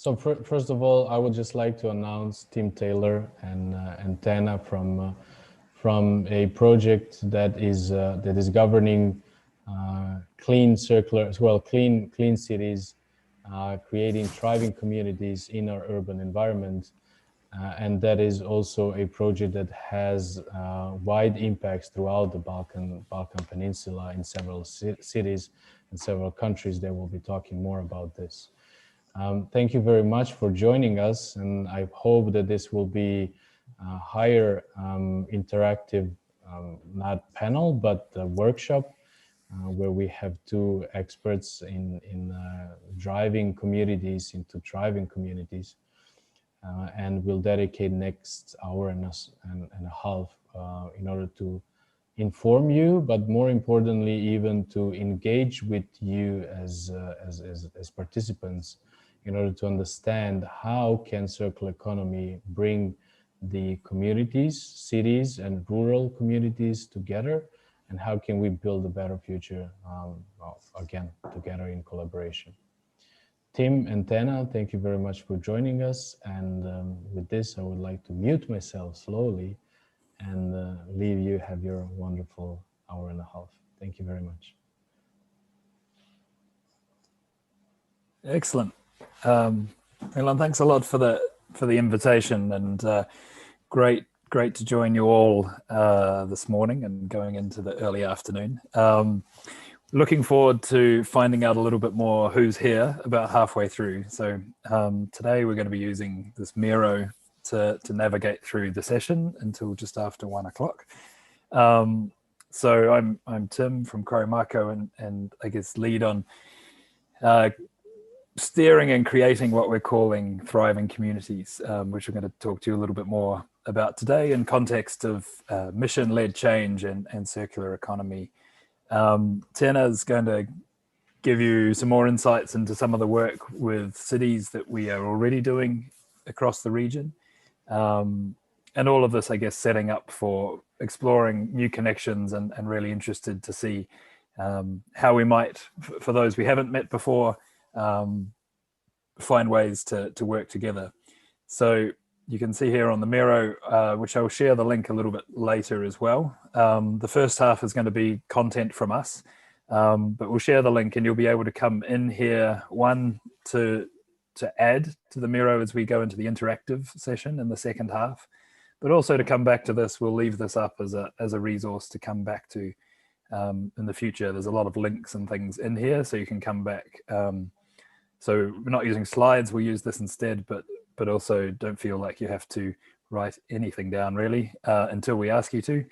So first of all, I would just like to announce Tim Taylor and Tena from a project that is governing clean circular as well, clean cities, creating thriving communities in our urban environment, and that is also a project that has wide impacts throughout the Balkan Peninsula in several cities and several countries. They will be talking more about this. Thank you very much for joining us, and I hope that this will be a higher interactive, not panel, but a workshop where we have two experts in driving communities into thriving communities, and we'll dedicate next hour and a half in order to inform you, but more importantly, even to engage with you as participants, in order to understand how can circular economy bring the communities, cities and rural communities together, and how can we build a better future, well, again, together in collaboration. Tim and Tena, thank you very much for joining us. And with this, I would like to mute myself slowly and leave you have your wonderful hour and a half. Thank you very much. Excellent. Milan, thanks a lot for the invitation, and great to join you all this morning and going into the early afternoon. Looking forward to finding out a little bit more who's here about halfway through. So today we're going to be using this Miro to navigate through the session until just after 1 o'clock. So I'm Tim from Korimako, and I guess lead on steering and creating what we're calling thriving communities, which we're going to talk to you a little bit more about today in context of mission-led change and circular economy. Tena is going to give you some more insights into some of the work with cities that we are already doing across the region. And all of this, I guess, setting up for exploring new connections, and really interested to see how we might, for those we haven't met before, find ways to work together. So you can see here on the Miro, which I'll share the link a little bit later as well. The first half is going to be content from us, but we'll share the link, and you'll be able to come in here, one, to add to the Miro as we go into the interactive session in the second half, but also to come back to this. We'll leave this up as a resource to come back to in the future. There's a lot of links and things in here, so you can come back. So we're not using slides, we'll use this instead, but also don't feel like you have to write anything down really until we ask you to.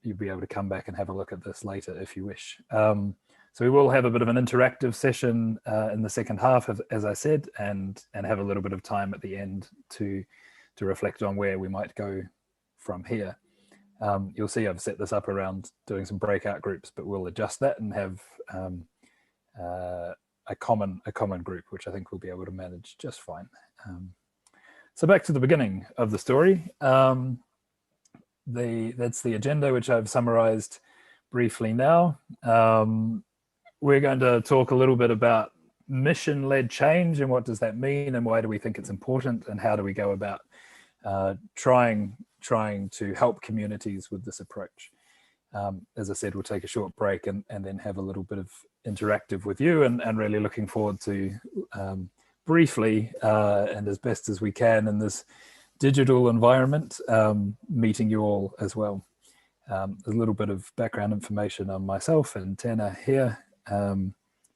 You'll be able to come back and have a look at this later if you wish. So we will have a bit of an interactive session in the second half, as I said, and have a little bit of time at the end to reflect on where we might go from here. You'll see I've set this up around doing some breakout groups, but we'll adjust that and have a common group, which I think we'll be able to manage just fine. So back to the beginning of the story. That's the agenda, which I've summarized briefly now. We're going to talk a little bit about mission-led change, and what does that mean, and why do we think it's important, and how do we go about trying to help communities with this approach. As I said, we'll take a short break and then have a little bit of interactive with you, and really looking forward to briefly and as best as we can in this digital environment, meeting you all as well. A little bit of background information on myself and Tena here,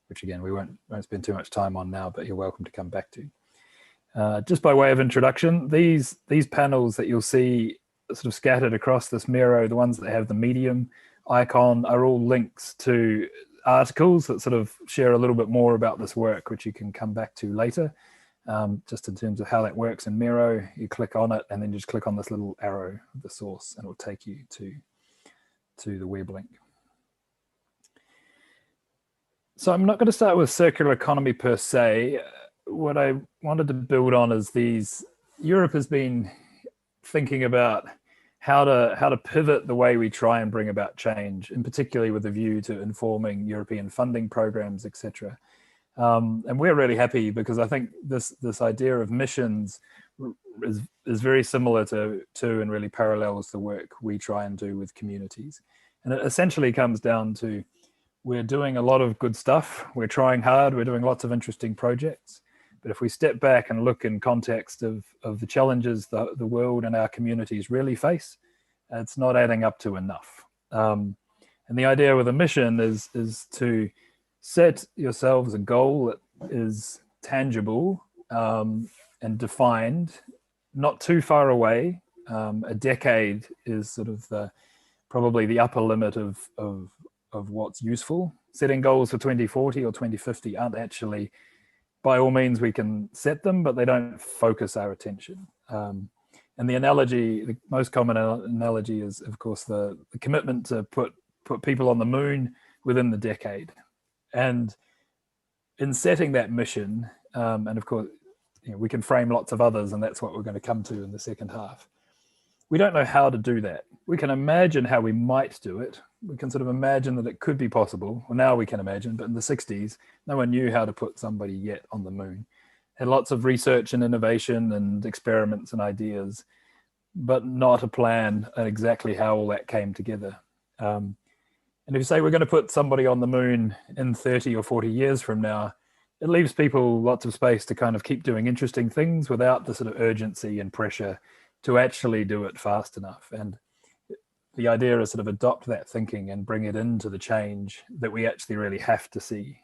which again we won't spend too much time on now, but you're welcome to come back to. Just by way of introduction, these panels that you'll see sort of scattered across this Miro, the ones that have the medium icon, are all links to articles that sort of share a little bit more about this work, which you can come back to later. Just in terms of how that works in Miro, you click on it and then just click on this little arrow of the source, and it'll take you to the web link. So I'm not going to start with circular economy per se. What I wanted to build on is Europe has been thinking about how to pivot the way we try and bring about change, and particularly with a view to informing European funding programs, etc. And we're really happy because I think this idea of missions is very similar to and really parallels the work we try and do with communities. And it essentially comes down to, we're doing a lot of good stuff, we're trying hard, we're doing lots of interesting projects. But if we step back and look in context of the challenges the world and our communities really face, it's not adding up to enough. And the idea with a mission is to set yourselves a goal that is tangible and defined, not too far away. A decade is sort of probably the upper limit of what's useful. Setting goals for 2040 or 2050 aren't actually, by all means we can set them, but they don't focus our attention. And the analogy, the most common analogy is, of course, the commitment to put people on the moon within the decade. And in setting that mission, and of course, we can frame lots of others, and that's what we're going to come to in the second half. We don't know how to do that. We can imagine how we might do it. We can sort of imagine that it could be possible. Well, now we can imagine, but in the 60s, no one knew how to put somebody yet on the moon. Had lots of research and innovation and experiments and ideas, but not a plan on exactly how all that came together. And if you say we're going to put somebody on the moon in 30 or 40 years from now, it leaves people lots of space to kind of keep doing interesting things without the sort of urgency and pressure to actually do it fast enough. And the idea is sort of adopt that thinking and bring it into the change that we actually really have to see.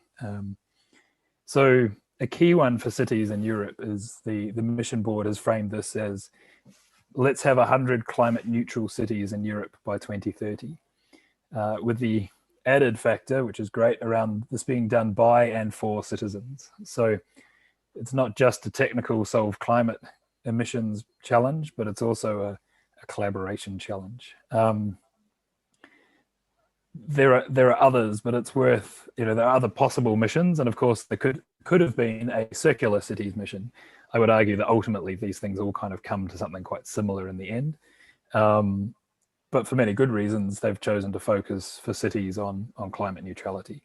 So a key one for cities in Europe is the mission board has framed this as, let's have 100 climate neutral cities in Europe by 2030, with the added factor, which is great, around this being done by and for citizens. So it's not just a technical solve climate emissions challenge, but it's also a collaboration challenge. There are others, but it's worth, there are other possible missions, and of course there could have been a circular cities mission. I would argue that ultimately these things all kind of come to something quite similar in the end. But for many good reasons, they've chosen to focus for cities on climate neutrality.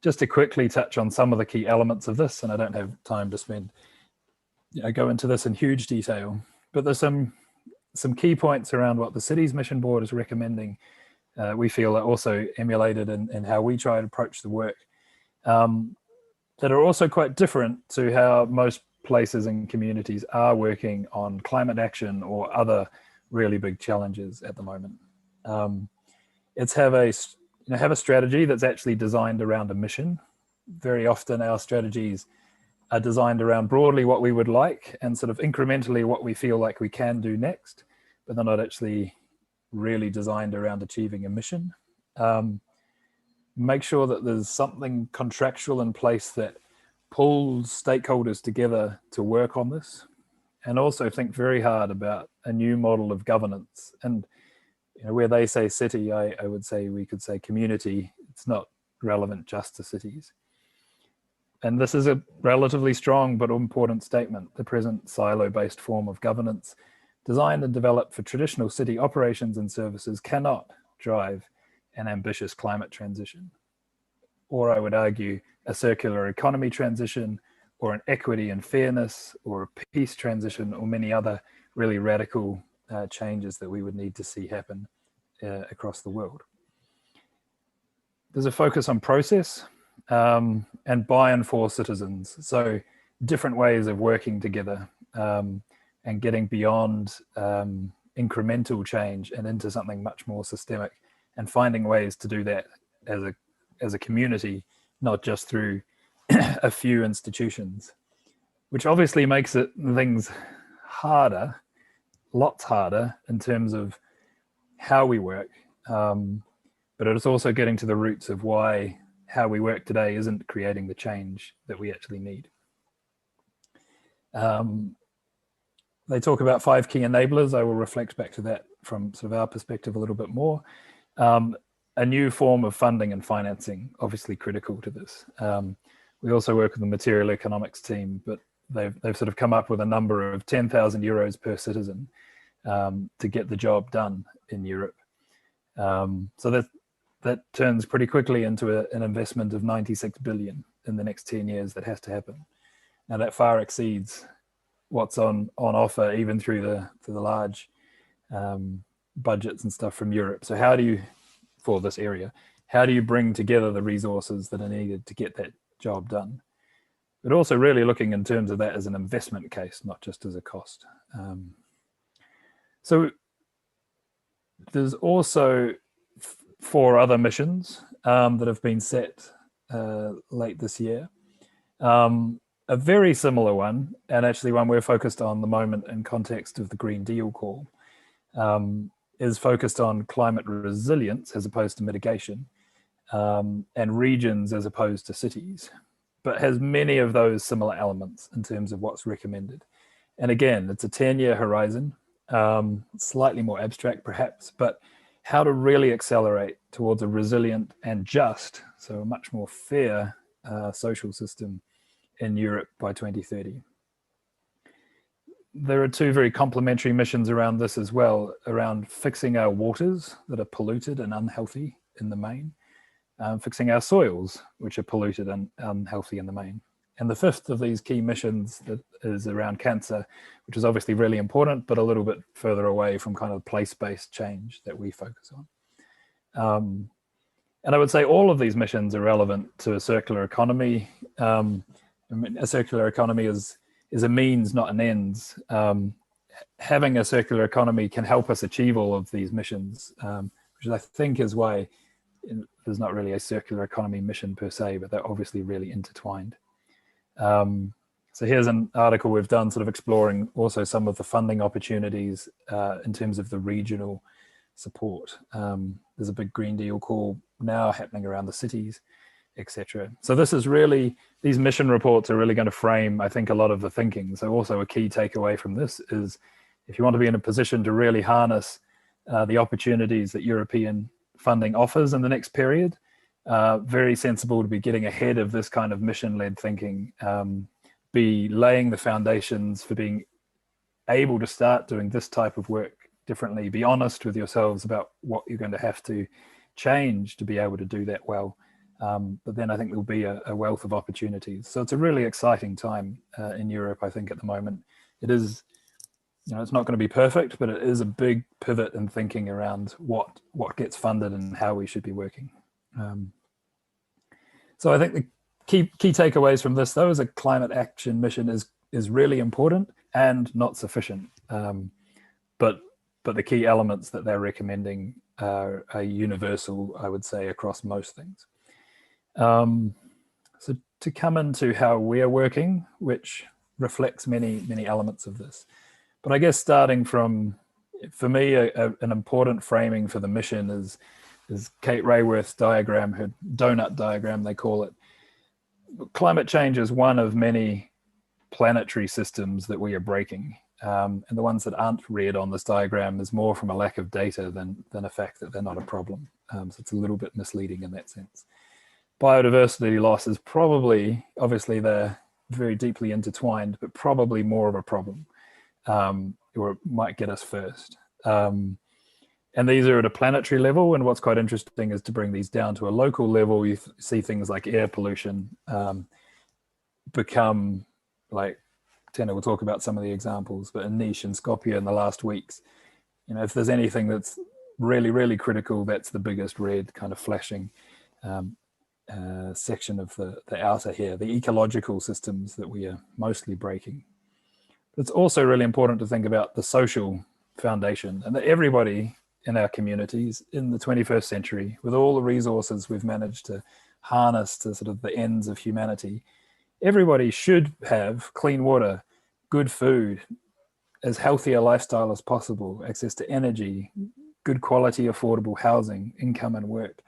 Just to quickly touch on some of the key elements of this, and I don't have time to spend, go into this in huge detail, but there's some key points around what the city's mission board is recommending. We feel are also emulated in how we try to approach the work, that are also quite different to how most places and communities are working on climate action or other really big challenges at the moment. It's have a strategy that's actually designed around a mission. Very often our strategies are designed around broadly what we would like and sort of incrementally what we feel like we can do next, but they're not actually really designed around achieving a mission. Make sure that there's something contractual in place that pulls stakeholders together to work on this, and also think very hard about a new model of governance. And where they say city, I would say we could say community. It's not relevant just to cities. And this is a relatively strong but important statement. The present silo-based form of governance, designed and developed for traditional city operations and services, cannot drive an ambitious climate transition, or I would argue a circular economy transition, or an equity and fairness, or a peace transition, or many other really radical changes that we would need to see happen across the world. There's a focus on process and by and for citizens. So different ways of working together and getting beyond incremental change and into something much more systemic, and finding ways to do that as a community, not just through a few institutions, which obviously makes things harder, lots harder in terms of how we work. But it is also getting to the roots of why how we work today isn't creating the change that we actually need. They talk about 5 key enablers. I will reflect back to that from sort of our perspective a little bit more. A new form of funding and financing, obviously critical to this. We also work with the material economics team, but they've sort of come up with a number of 10,000 euros per citizen to get the job done in Europe. So that turns pretty quickly into an investment of 96 billion in the next 10 years that has to happen. Now that far exceeds what's on offer, even through the large budgets and stuff from Europe. So how do you, for this area, how do you bring together the resources that are needed to get that job done? But also really looking in terms of that as an investment case, not just as a cost. So there's also 4 other missions that have been set late this year. A very similar one, and actually one we're focused on the moment in context of the Green Deal call, is focused on climate resilience as opposed to mitigation, and regions as opposed to cities, but has many of those similar elements in terms of what's recommended. And again, it's a 10-year horizon, slightly more abstract perhaps, but how to really accelerate towards a resilient and just, so a much more fair social system in Europe by 2030. There are 2 very complementary missions around this as well, around fixing our waters that are polluted and unhealthy in the main, fixing our soils, which are polluted and unhealthy in the main. And the 5th of these key missions that is around cancer, which is obviously really important, but a little bit further away from kind of place-based change that we focus on. And I would say all of these missions are relevant to a circular economy. I mean, a circular economy is a means, not an ends. Having a circular economy can help us achieve all of these missions, which I think is why there's not really a circular economy mission per se, but they're obviously really intertwined. So here's an article we've done sort of exploring also some of the funding opportunities in terms of the regional support. There's a big Green Deal call now happening around the cities, etc. So this is really, these mission reports are really going to frame, I think, a lot of the thinking. So also a key takeaway from this is if you want to be in a position to really harness the opportunities that European funding offers in the next period, very sensible to be getting ahead of this kind of mission-led thinking, be laying the foundations for being able to start doing this type of work differently, be honest with yourselves about what you're going to have to change to be able to do that well. But then I think there'll be a wealth of opportunities. So it's a really exciting time in Europe, I think, at the moment. It is, you know, it's not going to be perfect, but it is a big pivot in thinking around what gets funded and how we should be working. So I think the key takeaways from this, though, is a climate action mission is really important and not sufficient. But the key elements that they're recommending are universal, I would say, across most things. So to come into how we're working, which reflects many elements of this. But I guess starting from, for me, an important framing for the mission is Kate Raworth's diagram, her donut diagram, they call it. Climate change is one of many planetary systems that we are breaking. And the ones that aren't read on this diagram is more from a lack of data than a fact that they're not a problem. So it's a little bit misleading in that sense. Biodiversity loss is probably, obviously they're very deeply intertwined, but probably more of a problem, or it might get us first. And these are at a planetary level, and what's quite interesting is to bring these down to a local level. You see things like air pollution become, like Tena will talk about some of the examples, but in Niš and Skopje in the last weeks, you know, if there's anything that's really, really critical, that's the biggest red kind of flashing section of the outer here, the ecological systems that we are mostly breaking. But it's also really important to think about the social foundation, and that everybody in our communities in the 21st century, with all the resources we've managed to harness to sort of the ends of humanity, everybody should have clean water, good food, as healthy a lifestyle as possible, access to energy, good quality, affordable housing, income and work,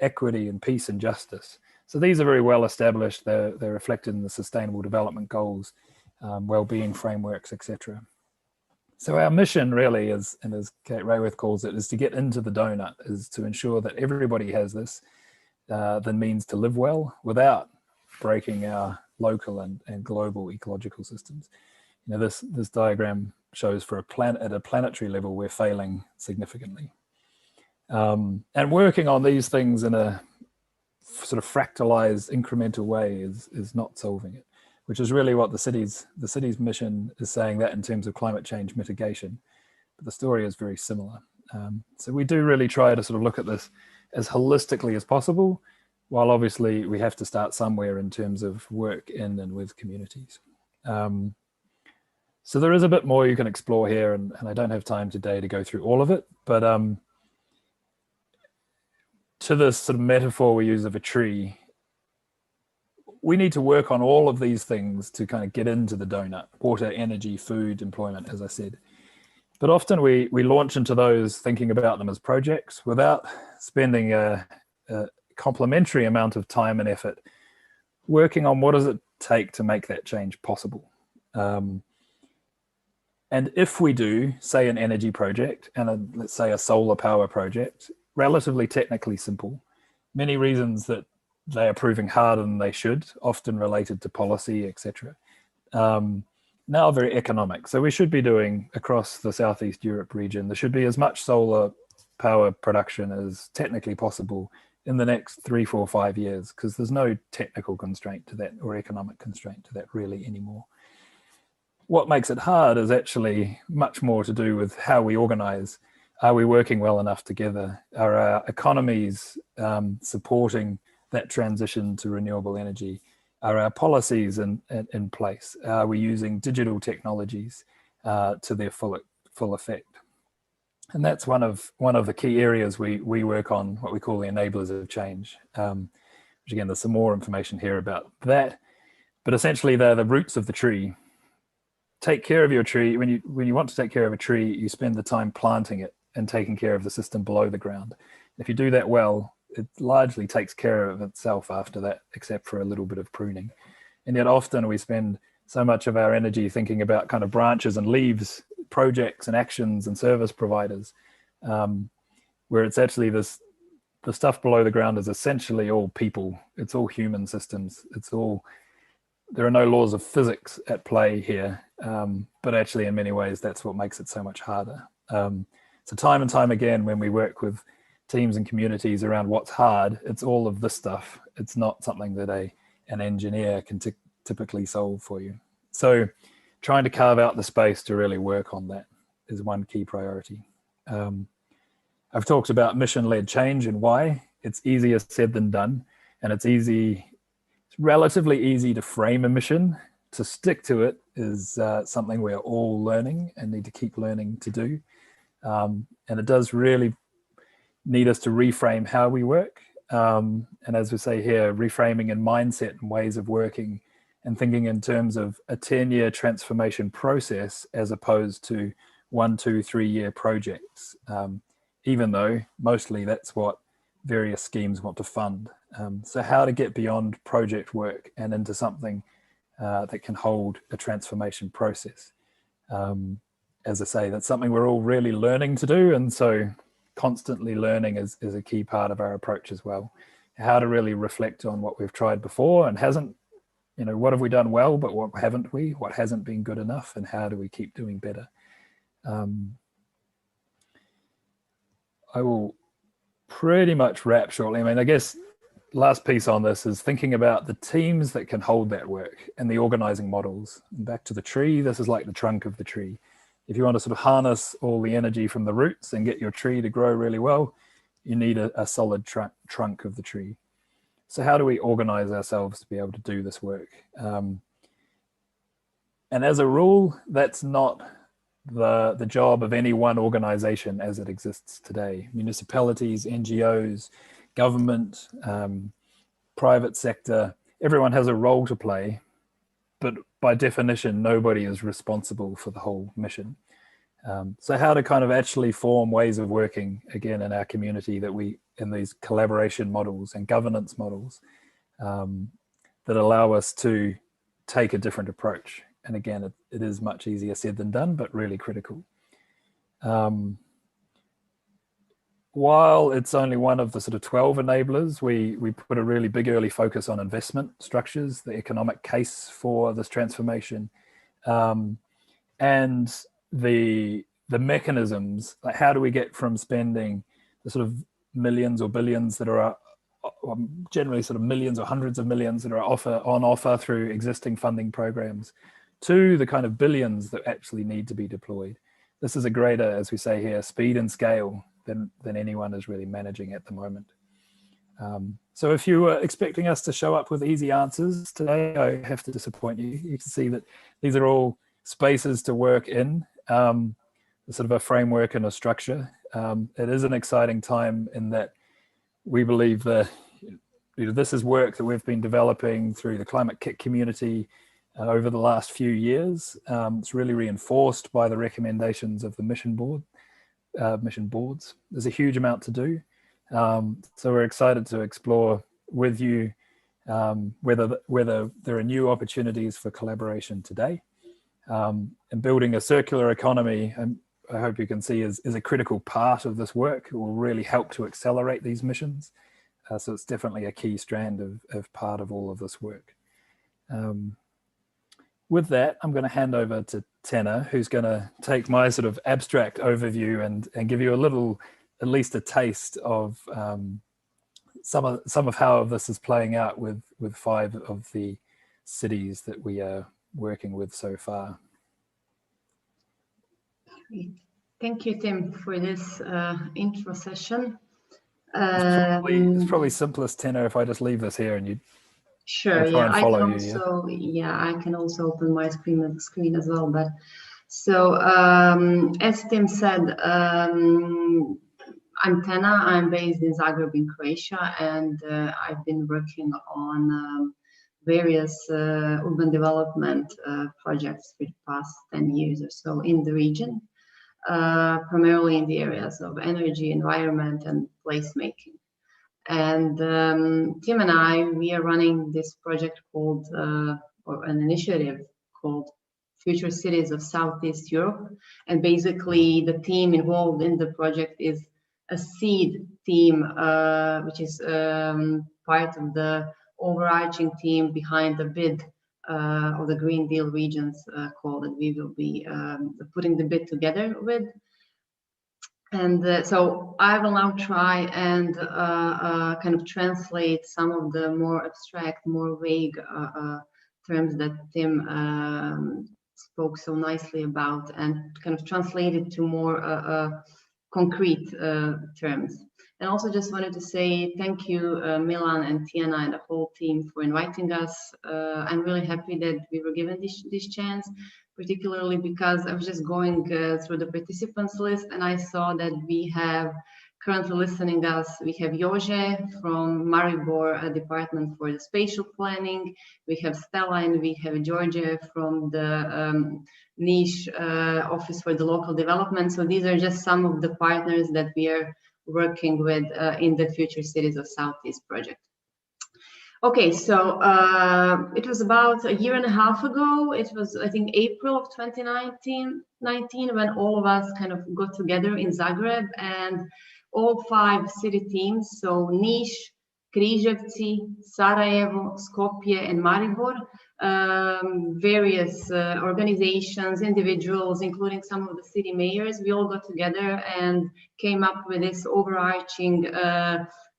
equity and peace and justice. So these are very well established. They're reflected in the Sustainable Development Goals, well-being frameworks, etc. So our mission really is, and as Kate Raworth calls it, is to get into the donut, is to ensure that everybody has this, the means to live well without breaking our local and global ecological systems. You know, this diagram shows for at a planetary level, we're failing significantly. And working on these things in a sort of fractalized incremental way is not solving it, which is really what the city's mission is saying, that in terms of climate change mitigation. But the story is very similar. So we do really try to sort of look at this as holistically as possible, while obviously we have to start somewhere in terms of work in and with communities. So there is a bit more you can explore here, and I don't have time today to go through all of it, but to this sort of metaphor we use of a tree, we need to work on all of these things to kind of get into the donut: water, energy, food, employment, as I said. But often we launch into those thinking about them as projects without spending a complementary amount of time and effort working on what does it take to make that change possible. And if we do, say, an energy project and let's say a solar power project, relatively technically simple, many reasons that they are proving harder than they should, often related to policy, etc. Now very economic. So we should be doing, across the Southeast Europe region, there should be as much solar power production as technically possible in the next 3, 4, 5 years, because there's no technical constraint to that or economic constraint to that really anymore. What makes it hard is actually much more to do with how we organize. Are we working well enough together? Are our economies supporting that transition to renewable energy? Are our policies in place? Are we using digital technologies to their full effect? And that's one of the key areas we work on, what we call the enablers of change. Which again, there's some more information here about that. But essentially, they're the roots of the tree. Take care of your tree. When you want to take care of a tree, you spend the time planting it and taking care of the system below the ground. If you do that well, it largely takes care of itself after that, except for a little bit of pruning. And yet often we spend so much of our energy thinking about kind of branches and leaves, projects and actions and service providers, where it's actually the stuff below the ground is essentially all people. It's all human systems. There are no laws of physics at play here, but actually in many ways that's what makes it so much harder. So time and time again, when we work with teams and communities around what's hard, it's all of this stuff. It's not something that an engineer can typically solve for you. So trying to carve out the space to really work on that is one key priority. I've talked about mission-led change and why. It's easier said than done, and it's relatively easy to frame a mission. To stick to it is something we're all learning and need to keep learning to do. And it does really need us to reframe how we work. And as we say here, reframing in mindset and ways of working and thinking in terms of a 10-year transformation process as opposed to 1, 2, 3 year projects, even though mostly that's what various schemes want to fund. So how to get beyond project work and into something that can hold a transformation process. As I say, that's something we're all really learning to do. And so constantly learning is a key part of our approach as well. How to really reflect on what we've tried before and hasn't, what have we done well, but what haven't we? What hasn't been good enough, and how do we keep doing better? I will pretty much wrap shortly. I mean, I guess last piece on this is thinking about the teams that can hold that work and the organizing models. And back to the tree, this is like the trunk of the tree. If you want to sort of harness all the energy from the roots and get your tree to grow really well, you need a solid trunk of the tree. So how do we organize ourselves to be able to do this work? And as a rule, that's not the job of any one organization as it exists today. Municipalities, NGOs, government, private sector, everyone has a role to play, but by definition, nobody is responsible for the whole mission. So how to kind of actually form ways of working, again, in our community in these collaboration models and governance models that allow us to take a different approach. And again, it is much easier said than done, but really critical. While it's only one of the sort of 12 enablers, we put a really big early focus on investment structures, the economic case for this transformation, and the mechanisms. Like, how do we get from spending the sort of millions or billions that are generally sort of millions or hundreds of millions that are on offer through existing funding programs, to the kind of billions that actually need to be deployed. This is a greater, as we say here, speed and scale than anyone is really managing at the moment. So if you were expecting us to show up with easy answers today, I have to disappoint you. You can see that these are all spaces to work in, sort of a framework and a structure. It is an exciting time in that we believe that this is work that we've been developing through the Climate-KIC community over the last few years. It's really reinforced by the recommendations of the mission boards. There's a huge amount to do. So we're excited to explore with you whether there are new opportunities for collaboration today. And building a circular economy, and I hope you can see, is a critical part of this work. It will really help to accelerate these missions. So it's definitely a key strand of part of all of this work. With that, I'm going to hand over to Tena, who's going to take my sort of abstract overview and give you a little, at least a taste of some of how this is playing out with 5 of the cities that we are working with so far. Thank you, Tim, for this intro session. It's probably simplest, Tena, if I just leave this here and you sure, try and follow I can also open my screen as well. But so as Tim said, I'm Tena. I'm based in Zagreb in Croatia, and I've been working on various urban development projects for the past 10 years or so in the region, primarily in the areas of energy, environment, and placemaking. And Tim and we are running this project called, or an initiative called Future Cities of Southeast Europe. And basically the team involved in the project is a seed team, which is part of the overarching team behind the bid of the Green Deal regions call that we will be putting the bid together with. And so I will now try and kind of translate some of the more abstract, more vague terms that Tim spoke so nicely about, and kind of translate it to more concrete terms. And also just wanted to say thank you, Milan and Tena and the whole team for inviting us. I'm really happy that we were given this chance, particularly because I was just going through the participants list and I saw that we have currently listening us, we have Jože from Maribor Department for the Spatial Planning, we have Stella and we have George from the Niche Office for the Local Development. So these are just some of the partners that we are working with in the Future Cities of Southeast project. Okay, so it was about a year and a half ago. It was, I think, April of 2019 when all of us kind of got together in Zagreb, and all 5 city teams, so Niš, Križevci, Sarajevo, Skopje, and Maribor, various organizations, individuals, including some of the city mayors, we all got together and came up with this overarching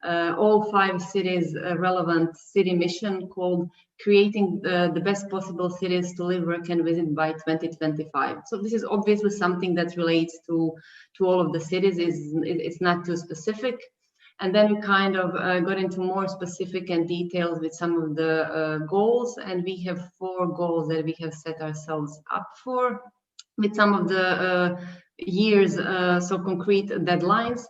all 5 cities relevant city mission called creating the best possible cities to live, work, and visit by 2025. So this is obviously something that relates to all of the cities. It's not too specific. And then we kind of got into more specific and details with some of the goals. And we have 4 goals that we have set ourselves up for with some of the years, so concrete deadlines,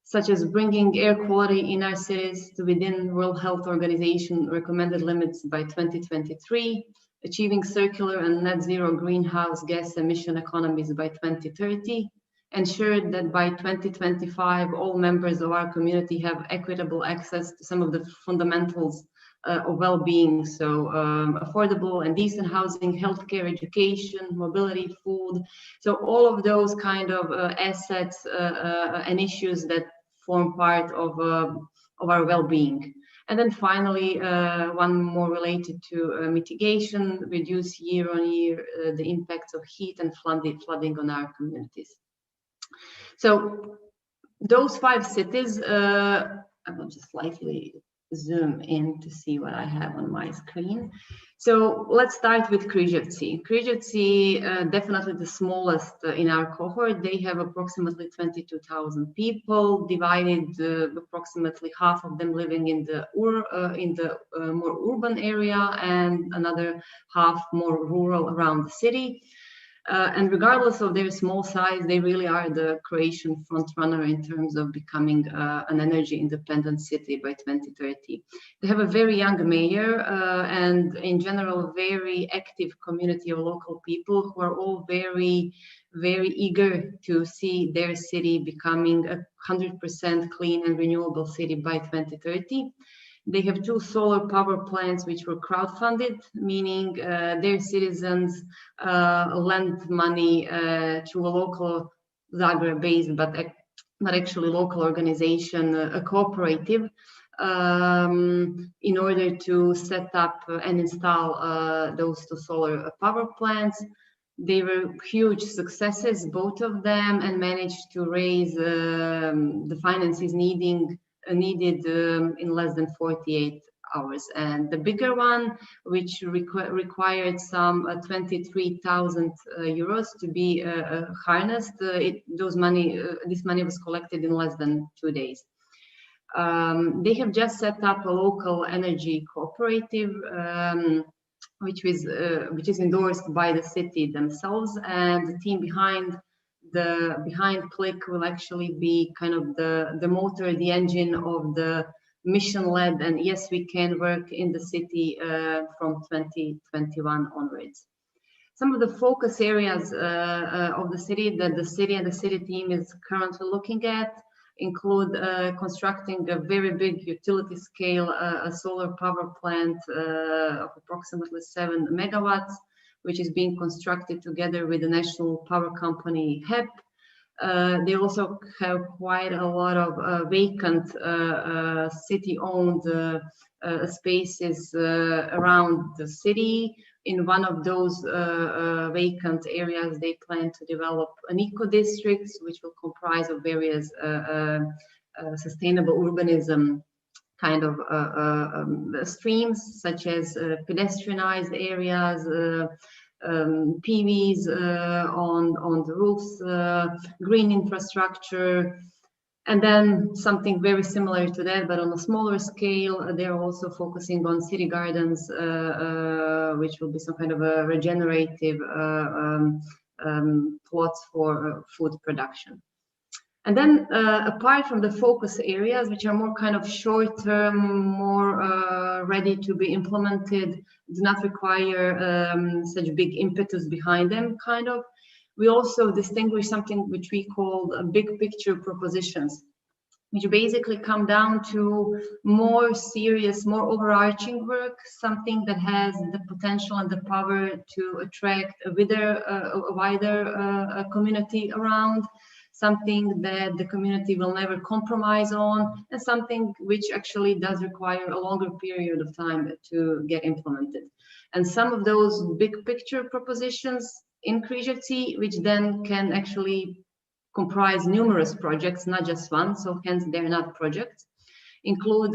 such as bringing air quality in our cities to within World Health Organization recommended limits by 2023, achieving circular and net zero greenhouse gas emission economies by 2030, ensure that by 2025, all members of our community have equitable access to some of the fundamentals of well-being, so affordable and decent housing, healthcare, education, mobility, food. So all of those kind of assets and issues that form part of our well-being. And then finally, one more related to mitigation, reduce year on year the impacts of heat and flooding on our communities. So those 5 cities I will just slightly zoom in to see what I have on my screen. So let's start with Križevci. Križevci, definitely the smallest in our cohort. They have approximately 22,000 people, divided approximately half of them living in the more urban area and another half more rural around the city. And regardless of their small size, they really are the Croatian frontrunner in terms of becoming an energy independent city by 2030. They have a very young mayor and in general, very active community of local people who are all very, very eager to see their city becoming a 100% clean and renewable city by 2030. They have 2 solar power plants which were crowdfunded, meaning their citizens lent money to a local Zagreb-based, but actually local organization, a cooperative, in order to set up and install those 2 solar power plants. They were huge successes, both of them, and managed to raise the finances needed in less than 48 hours. And the bigger one, which required some 23,000 euros to be harnessed, this money was collected in less than 2 days. They have just set up a local energy cooperative, which is endorsed by the city themselves, and the team behind CLIC will actually be kind of the motor, the engine of the mission-led and yes, we can work in the city from 2021 onwards. Some of the focus areas of the city that the city and the city team is currently looking at include constructing a very big utility scale, a solar power plant of approximately 7 megawatts, which is being constructed together with the national power company HEP. They also have quite a lot of vacant city-owned spaces around the city. In one of those vacant areas, they plan to develop an eco-district, which will comprise of various sustainable urbanism kind of streams, such as pedestrianized areas, PVs on the roofs, green infrastructure, and then something very similar to that, but on a smaller scale. They're also focusing on city gardens, which will be some kind of a regenerative plots for food production. And then apart from the focus areas, which are more kind of short-term, more ready to be implemented, do not require such big impetus behind them, kind of, we also distinguish something which we call big picture propositions, which basically come down to more serious, more overarching work, something that has the potential and the power to attract a wider community around, something that the community will never compromise on, and something which actually does require a longer period of time to get implemented. And some of those big picture propositions in Križevci, which then can actually comprise numerous projects, not just one, so hence they're not projects, include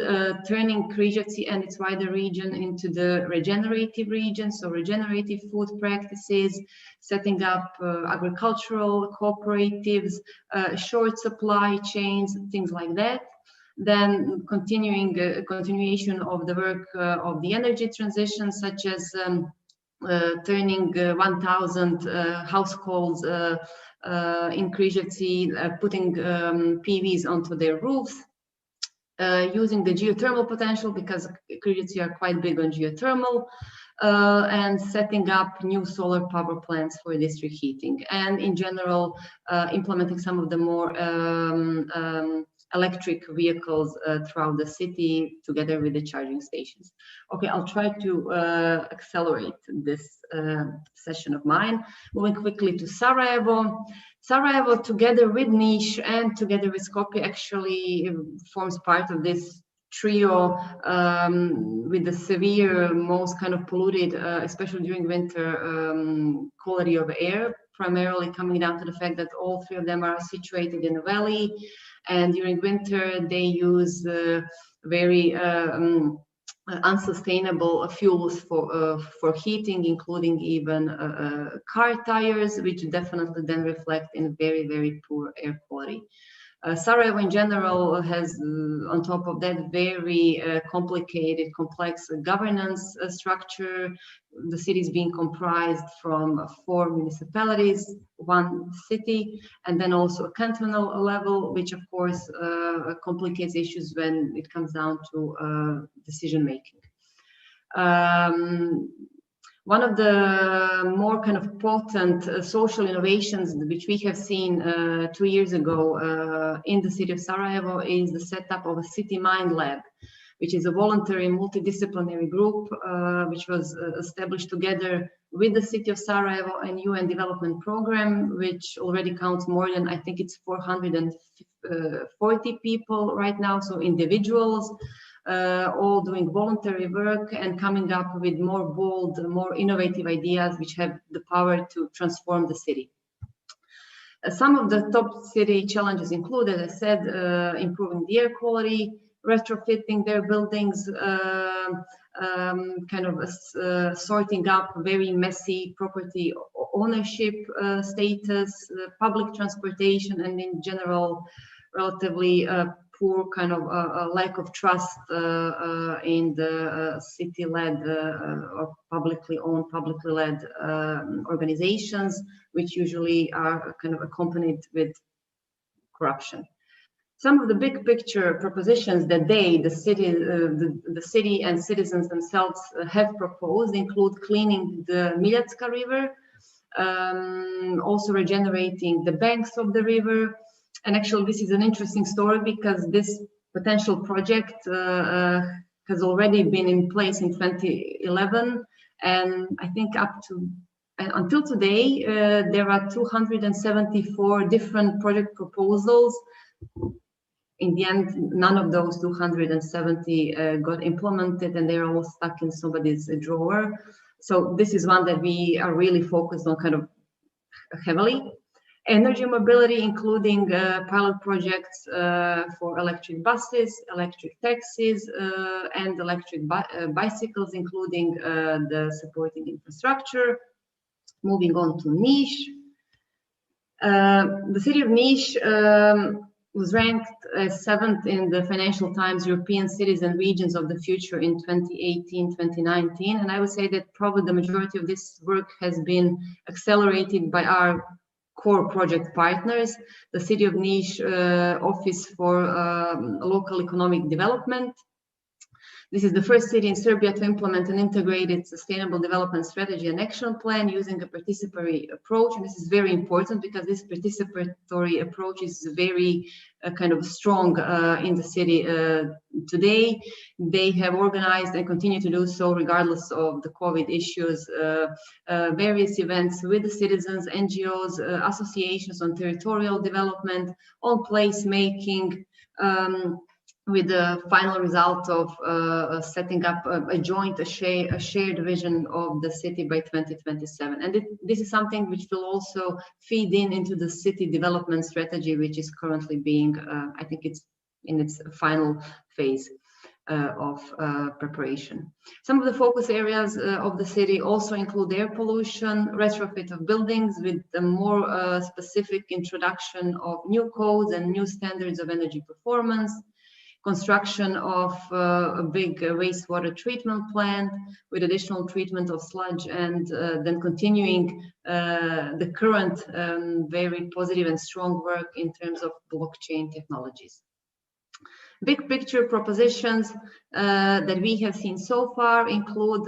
turning Križevci and its wider region into the regenerative region, so regenerative food practices, setting up agricultural cooperatives, short supply chains, things like that. Then continuation of the work of the energy transition, such as turning 1,000 households in Križevci, putting PVs onto their roofs, using the geothermal potential, because Križevci are quite big on geothermal, and setting up new solar power plants for district heating, and in general implementing some of the more electric vehicles throughout the city together with the charging stations. Okay, I'll try to accelerate this session of mine. Moving quickly to Sarajevo. Sarajevo, together with Niš and together with Skopje, actually forms part of this trio with the severe, most kind of polluted, especially during winter, quality of air, primarily coming down to the fact that all 3 of them are situated in a valley, and during winter they use very unsustainable fuels for heating, including even car tires, which definitely then reflect in very, very poor air quality. Sarajevo in general has, on top of that, very complicated, complex governance structure. The city is being comprised from 4 municipalities, 1 city, and then also a cantonal level, which of course complicates issues when it comes down to decision making. One of the more kind of potent social innovations which we have seen 2 years ago in the city of Sarajevo is the setup of a City Mind Lab, which is a voluntary multidisciplinary group which was established together with the city of Sarajevo and UN Development Program, which already counts more than, I think it's 440 people right now, so individuals. All doing voluntary work and coming up with more bold, more innovative ideas which have the power to transform the city. Some of the top city challenges include, as I said, improving the air quality, retrofitting their buildings, kind of sorting up very messy property ownership status, public transportation, and in general, relatively poor kind of lack of trust in the city-led or publicly owned, publicly led organizations, which usually are kind of accompanied with corruption. Some of the big picture propositions that the city and citizens themselves have proposed include cleaning the Miljacka River, also regenerating the banks of the river. And actually, this is an interesting story because this potential project has already been in place in 2011. And I think until today, there are 274 different project proposals. In the end, none of those 270 got implemented, and they're all stuck in somebody's drawer. So this is one that we are really focused on kind of heavily. Energy mobility, including pilot projects for electric buses, electric taxis, and electric bicycles, including the supporting infrastructure. Moving on to Niš. The city of Niš was ranked as 7th in the Financial Times European Cities and Regions of the Future in 2018-2019. And I would say that probably the majority of this work has been accelerated by our core project partners, the City of Niš Office for Local Economic Development. This is the first city in Serbia to implement an integrated sustainable development strategy and action plan using a participatory approach. And this is very important because this participatory approach is very kind of strong in the city today. They have organized and continue to do so regardless of the COVID issues, various events with the citizens, NGOs, associations on territorial development, on place making, with the final result of setting up a shared vision of the city by 2027. And this is something which will also feed into the city development strategy, which is currently being, I think it's in its final phase of preparation. Some of the focus areas of the city also include air pollution, retrofit of buildings with a more specific introduction of new codes and new standards of energy performance, construction of a big wastewater treatment plant with additional treatment of sludge, and then continuing the current very positive and strong work in terms of blockchain technologies. Big picture propositions that we have seen so far include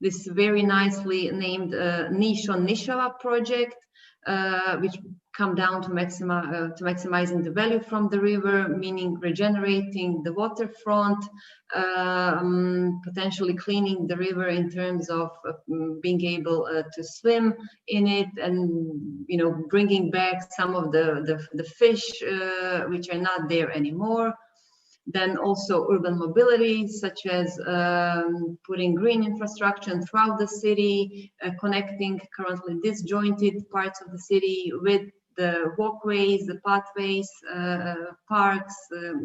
this very nicely named Niš on Nišava project, which come down to maximizing the value from the river, meaning regenerating the waterfront, potentially cleaning the river in terms of being able to swim in it, and bringing back some of the fish which are not there anymore. Then also urban mobility, such as putting green infrastructure throughout the city, connecting currently disjointed parts of the city with the walkways, the pathways, parks,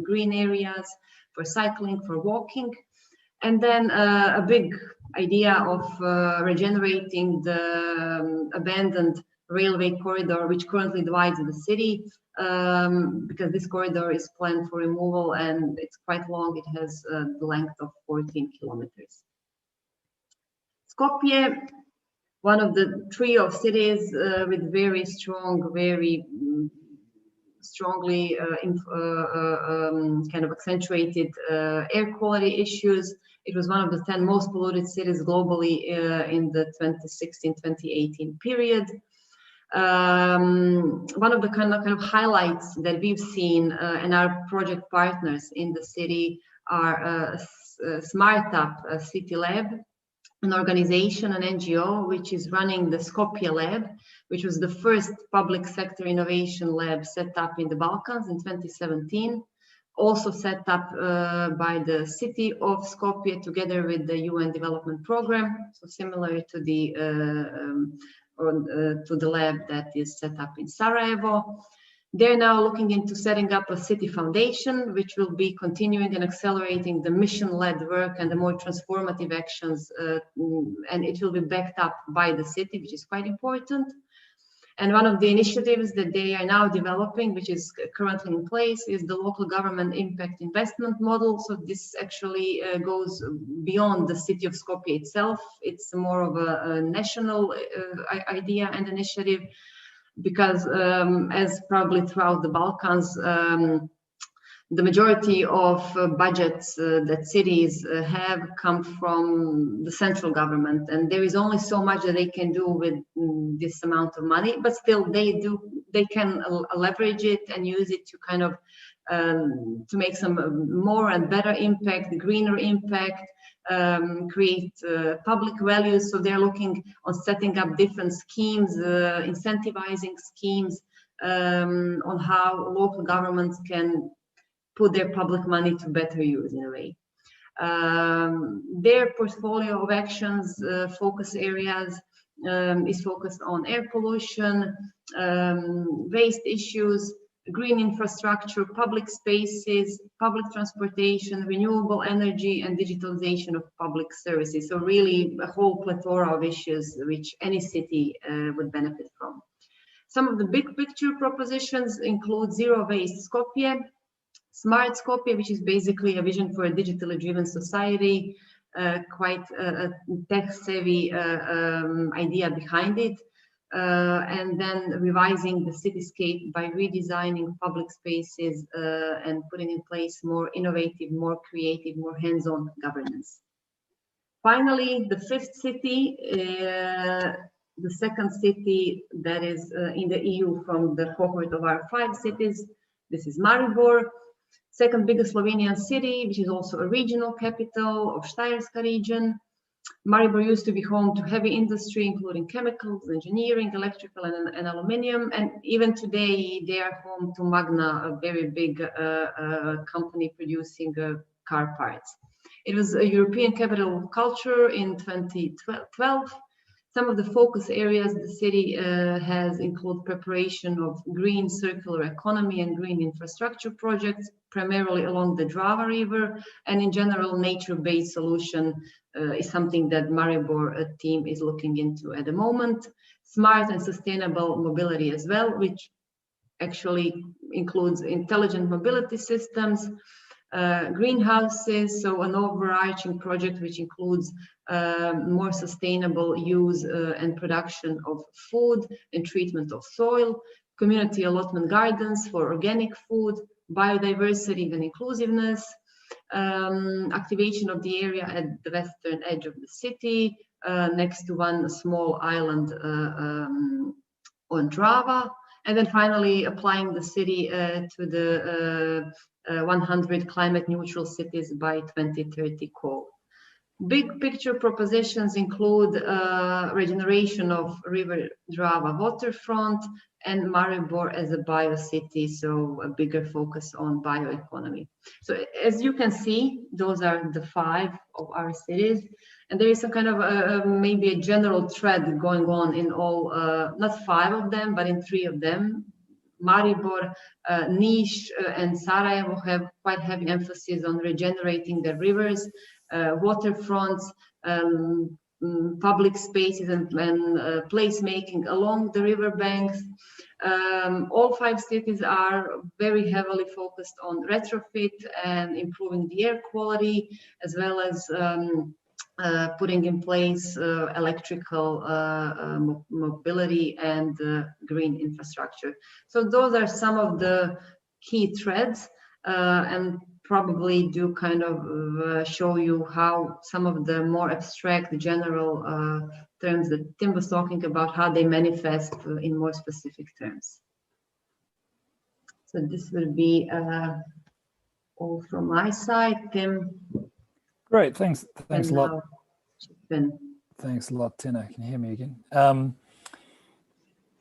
green areas for cycling, for walking. And then a big idea of regenerating the abandoned railway corridor, which currently divides the city, because this corridor is planned for removal and it's quite long. It has the length of 14 kilometers. Skopje, one of the trio of cities with very strong, very strongly kind of accentuated air quality issues. It was one of the 10 most polluted cities globally in the 2016-2018 period. One of the kind of highlights that we've seen and our project partners in the city are SmartUp City Lab, an organization, an NGO, which is running the Skopje Lab, which was the first public sector innovation lab set up in the Balkans in 2017, also set up by the city of Skopje together with the UN Development Program, so similar to the lab that is set up in Sarajevo. They're now looking into setting up a city foundation, which will be continuing and accelerating the mission-led work and the more transformative actions, and it will be backed up by the city, which is quite important. And one of the initiatives that they are now developing, which is currently in place, is the local government impact investment model. So this actually goes beyond the city of Skopje itself. It's more of a national idea and initiative, because as probably throughout the Balkans, the majority of budgets that cities have come from the central government, and there is only so much that they can do with this amount of money, but still they can leverage it and use it to kind of to make some more and better impact, greener impact, create public values. So they're looking on setting up different schemes, incentivizing schemes on how local governments can put their public money to better use in a way. Their portfolio of actions, focus areas, is focused on air pollution, waste issues, green infrastructure, public spaces, public transportation, renewable energy, and digitalization of public services. So really a whole plethora of issues which any city would benefit from. Some of the big picture propositions include zero waste Skopje, Smart Skopje, which is basically a vision for a digitally driven society, quite a tech-savvy idea behind it, and then revising the cityscape by redesigning public spaces and putting in place more innovative, more creative, more hands-on governance. Finally, the fifth city, the second city that is in the EU from the cohort of our 5 cities, this is Maribor. Second biggest Slovenian city, which is also a regional capital of Štajerska region. Maribor used to be home to heavy industry, including chemicals, engineering, electrical, and aluminium. And even today, they are home to Magna, a very big company producing car parts. It was a European capital of culture in 2012. Some of the focus areas the city has include preparation of green circular economy and green infrastructure projects, primarily along the Drava River, and in general, nature-based solution is something that Maribor team is looking into at the moment. Smart and sustainable mobility as well, which actually includes intelligent mobility systems, greenhouses, so an overarching project which includes more sustainable use and production of food and treatment of soil, community allotment gardens for organic food, biodiversity and inclusiveness, activation of the area at the western edge of the city, next to one small island on Drava, and then finally applying the city to the 100 climate neutral cities by 2030 goal. Big picture propositions include regeneration of River Drava waterfront and Maribor as a bio-city, so a bigger focus on bioeconomy. So as you can see, those are the 5 of our cities, and there is some kind of maybe a general thread going on in all, not 5 of them, but in 3 of them. Maribor, Niš, and Sarajevo have quite heavy emphasis on regenerating the rivers, waterfronts, public spaces, and placemaking along the riverbanks. All 5 cities are very heavily focused on retrofit and improving the air quality, as well as putting in place electrical mobility and green infrastructure. So those are some of the key threads, and probably do kind of show you how some of the more abstract general terms that Tim was talking about, how they manifest in more specific terms. So this will be all from my side. Tim. Great, thanks a lot. Thanks a lot, Tena. Can you hear me again?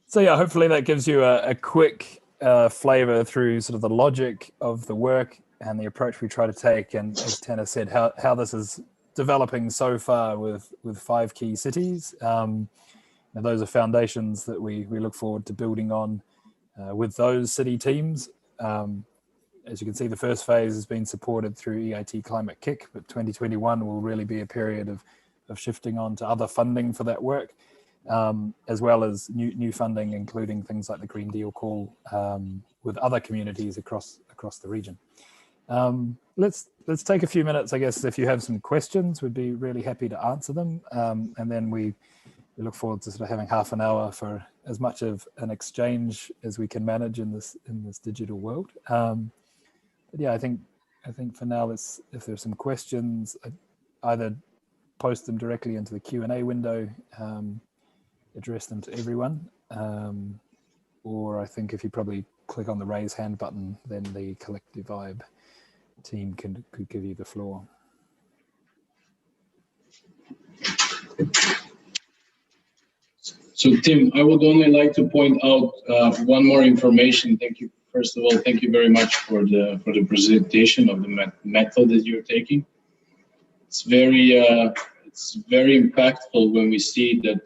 So yeah, hopefully that gives you a quick flavor through sort of the logic of the work and the approach we try to take, and as Tena said, how this is developing so far with 5 key cities. And those are foundations that we look forward to building on with those city teams. As you can see, the first phase has been supported through EIT Climate-KIC, but 2021 will really be a period of shifting on to other funding for that work, as well as new funding, including things like the Green Deal call with other communities across the region. Let's take a few minutes, I guess. If you have some questions, we'd be really happy to answer them, and then we look forward to sort of having half an hour for as much of an exchange as we can manage in this digital world. But yeah, I think for now, if there's some questions, either post them directly into the Q&A window, address them to everyone, or I think if you probably click on the raise hand button, then the Collective Vibe team could give you the floor. So Tim, I would only like to point out one more information. Thank you. First of all, thank you very much for the presentation of the method that you're taking. It's very impactful when we see that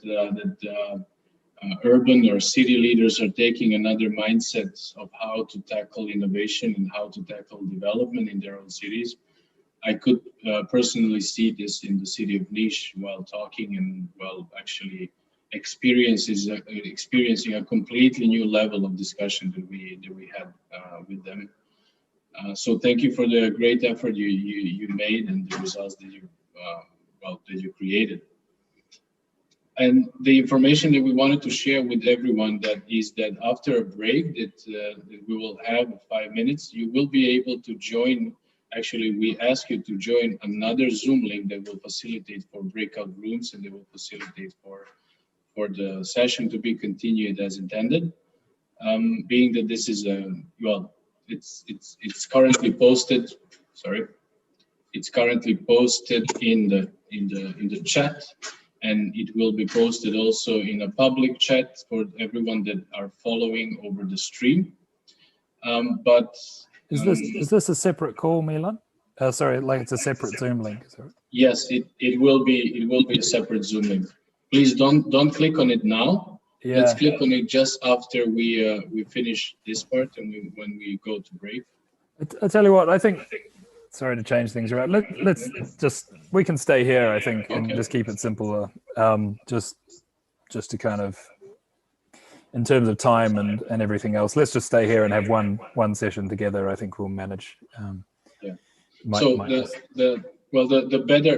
urban or city leaders are taking another mindset of how to tackle innovation and how to tackle development in their own cities. I could personally see this in the city of Niš while talking and while actually experiencing a completely new level of discussion that we had with them. So thank you for the great effort you made and the results that you created. And the information that we wanted to share with everyone is that after a break that we will have 5 minutes, you will be able to join. Actually, we ask you to join another Zoom link that will facilitate for breakout rooms, and they will facilitate for the session to be continued as intended. Being that this is it's currently posted. Sorry, it's currently posted in the chat, and it will be posted also in a public chat for everyone that are following over the stream. But is this a separate call, Milan? Sorry, like it's a separate Zoom link. Is that right? Yes, it will be a separate Zoom link. Please don't click on it now. Yeah. Let's click on it just after we finish this part and when we go to break. I tell you what, I think. Sorry to change things around. We can stay here, I think, and just keep it simple. Just to kind of, in terms of time and everything else, let's just stay here and have one session together. I think we'll manage. Yeah. The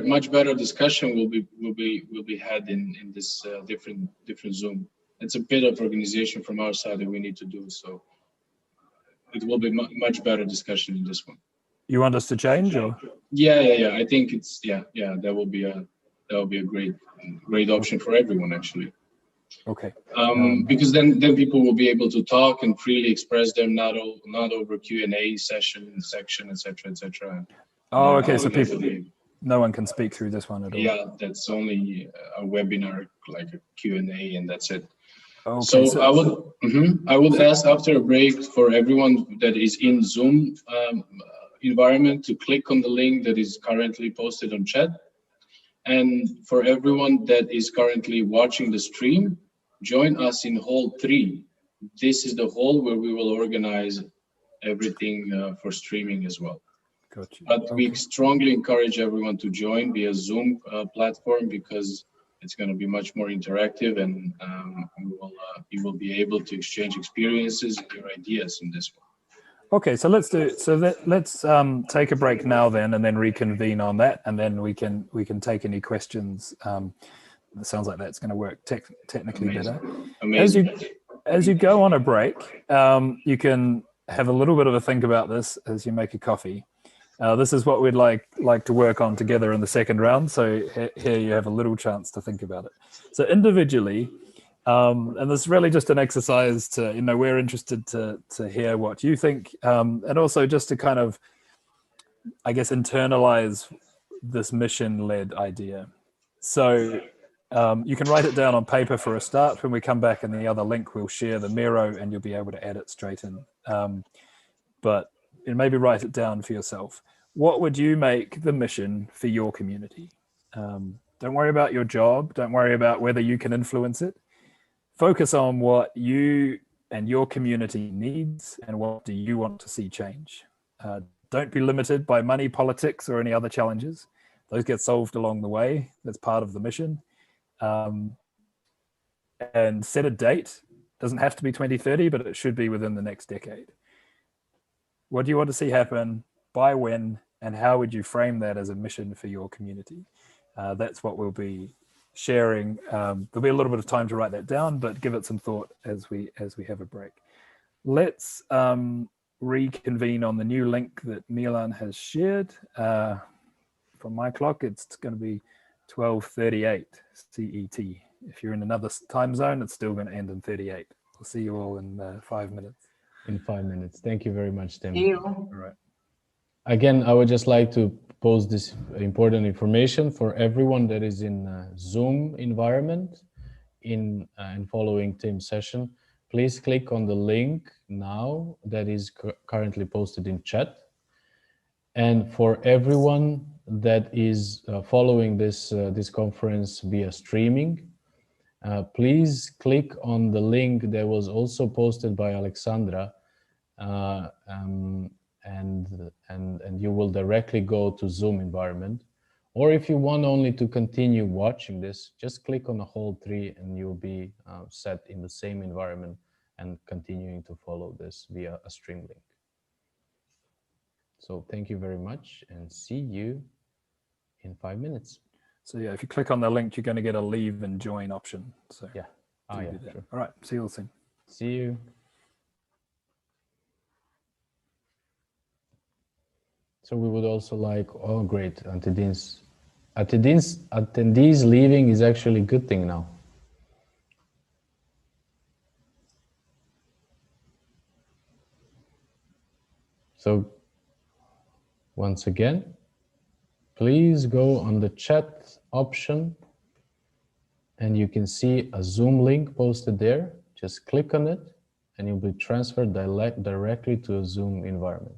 much better discussion will be had in this different Zoom. It's a bit of organization from our side that we need to do, so it will be much better discussion in this one. You want us to change, or? Yeah. I think it's that will be a great option for everyone, actually. Okay. Because then people will be able to talk and freely express them, not over Q&A section, etc. Oh, okay. So no one can speak through this one at all. Yeah, that's only a webinar, like a Q&A, and that's it. Okay, so I would ask after a break for everyone that is in Zoom environment to click on the link that is currently posted on chat, and for everyone that is currently watching the stream, join us in hall 3. this is the hall where we will organize everything for streaming as well. Gotcha. But we strongly encourage everyone to join via Zoom platform, because it's going to be much more interactive, and you will be able to exchange experiences and your ideas in this one. Okay, so let's take a break now then, and then reconvene on that, and then we can take any questions. It sounds like that's going to work technically better. Amazing. As you go on a break, you can have a little bit of a think about this as you make a coffee. This is what we'd like to work on together in the second round. So here you have a little chance to think about it. So individually, and this is really just an exercise to, we're interested to hear what you think, and also just to kind of, I guess, internalize this mission-led idea. So you can write it down on paper for a start. When we come back in the other link, we'll share the Miro and you'll be able to add it straight in. But maybe write it down for yourself. What would you make the mission for your community? Don't worry about your job. Don't worry about whether you can influence it. Focus on what you and your community needs and what do you want to see change. Don't be limited by money, politics, or any other challenges. Those get solved along the way. That's part of the mission. And set a date. Doesn't have to be 2030, but it should be within the next decade. What do you want to see happen, by when, and how would you frame that as a mission for your community? That's what we'll be sharing. There'll be a little bit of time to write that down, but give it some thought as we have a break. Let's reconvene on the new link that Milan has shared. From my clock, it's going to be 12:38 CET. If you're in another time zone, it's still going to end in 38. We'll see you all in 5 minutes. In 5 minutes. Thank you very much, Tim. See you. All right. Again, I would just like to post this important information for everyone that is in Zoom environment and following Tim's session. Please click on the link now that is currently posted in chat. And for everyone that is following this conference via streaming, please click on the link that was also posted by Alexandra, and you will directly go to Zoom environment. Or if you want only to continue watching this, just click on the whole tree and you'll be set in the same environment and continuing to follow this via a stream link. So thank you very much and see you in 5 minutes. So yeah, if you click on the link, you're going to get a leave and join option. So yeah, sure. All right, see you all soon. See you. So we would also like, oh great, attendees leaving is actually a good thing now. So once again, please go on the chat option and you can see a Zoom link posted there. Just click on it and you'll be transferred directly to a Zoom environment.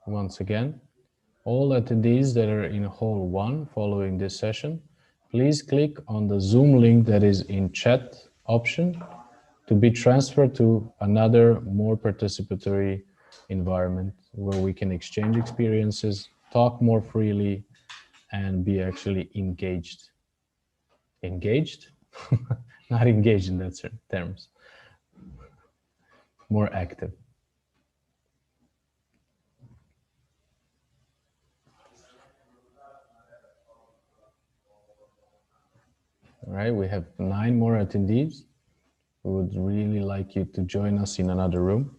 Once again, all attendees that are in Hall 1 following this session, please click on the Zoom link that is in chat option to be transferred to another more participatory environment where we can exchange experiences, talk more freely, and be actually engaged. Engaged? Not engaged in that terms. More active. All right, we have 9 more attendees. We would really like you to join us in another room.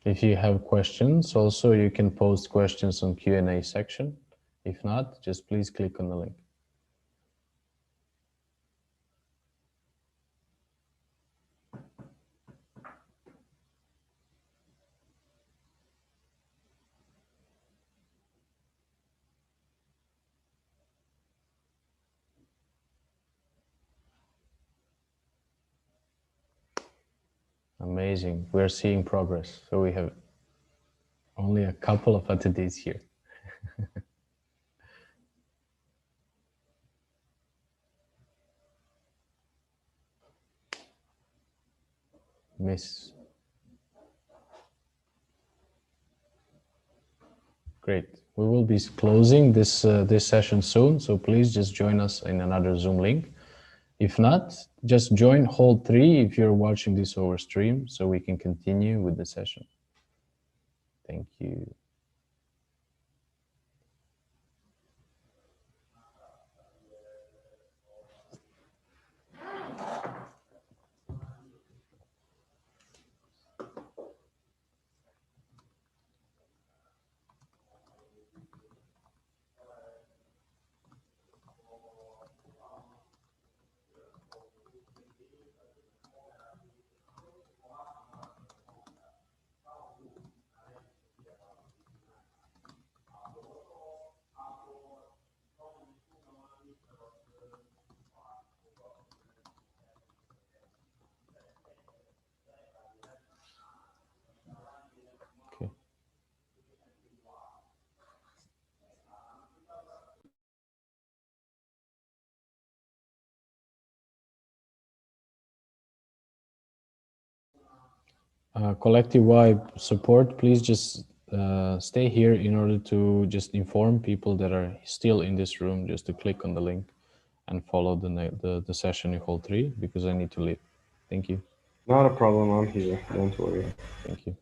If you have questions, also you can post questions on Q&A section. If not, just please click on the link. Amazing. We're seeing progress. So we have only a couple of attendees here. Miss. Great. We will be closing this this session soon, so please just join us in another Zoom link. If not, just join hold 3 if you're watching this over stream, so we can continue with the session. Thank you. Collective-wide support, please just stay here in order to just inform people that are still in this room just to click on the link and follow the session in hold 3 because I need to leave. Thank you. Not a problem, I'm here, don't worry. Thank you.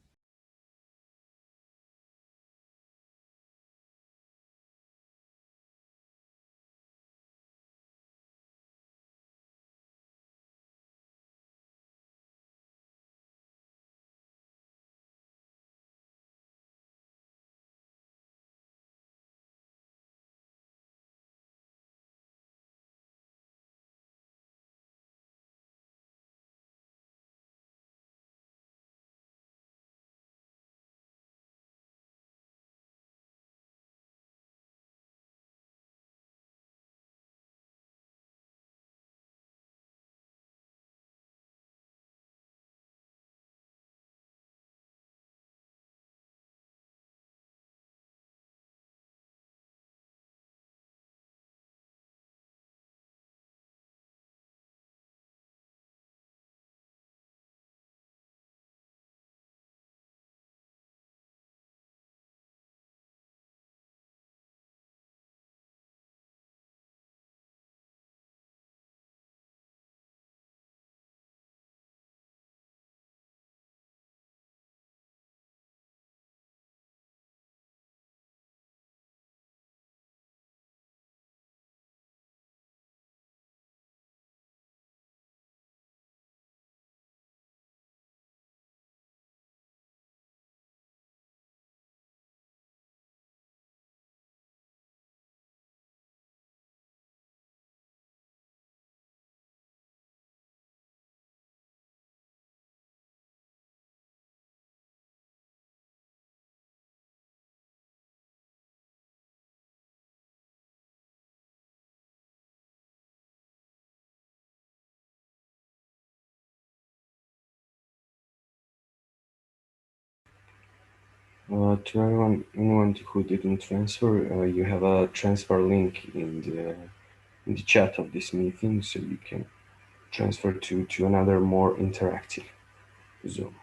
To anyone who didn't transfer, you have a transfer link in the chat of this meeting, so you can transfer to another more interactive Zoom.